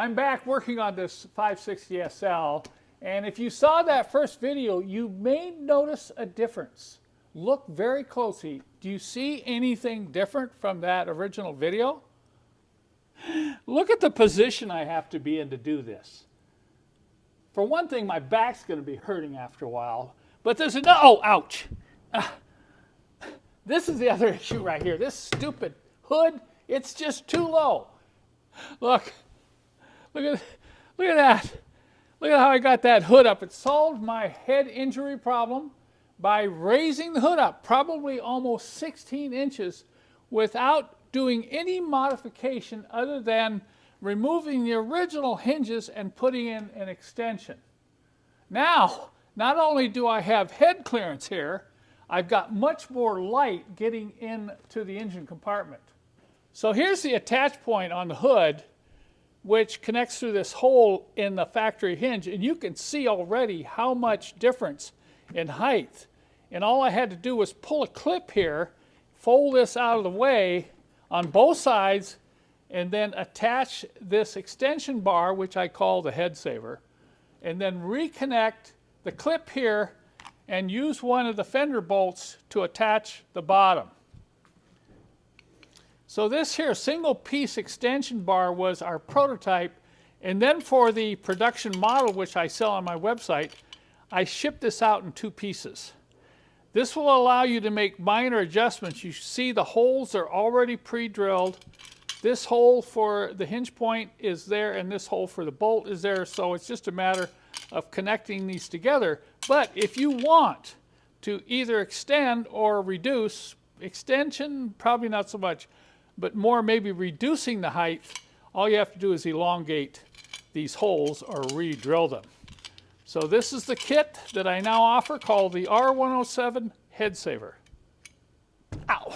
I'm back working on this 560 SL, and if you saw that first video, you may notice a difference. Look very closely. Do you see anything different from that original video? Look at the position I have to be in to do this. For one thing, my back's going to be hurting after a while, but there's another, oh, ouch. This is the other issue right here. This stupid hood, it's just too low. Look at that. Look at how I got that hood up. It solved my head injury problem by raising the hood up, probably almost 16 inches, without doing any modification other than removing the original hinges and putting in an extension. Now, not only do I have head clearance here, I've got much more light getting into the engine compartment. So here's the attach point on the hood, which connects through this hole in the factory hinge, and you can see already how much difference in height. And all I had to do was pull a clip here, fold this out of the way on both sides, and then attach this extension bar, which I call the head saver, and then reconnect the clip here and use one of the fender bolts to attach the bottom. So this here single piece extension bar was our prototype, and then for the production model, which I sell on my website, I shipped this out in 2 pieces. This will allow you to make minor adjustments. You see the holes are already pre-drilled. This hole for the hinge point is there, and this hole for the bolt is there, so it's just a matter of connecting these together. But if you want to either extend or reduce, extension probably not so much, but more maybe reducing the height, all you have to do is elongate these holes or re-drill them. So this is the kit that I now offer called the R107 Head Saver. Ow!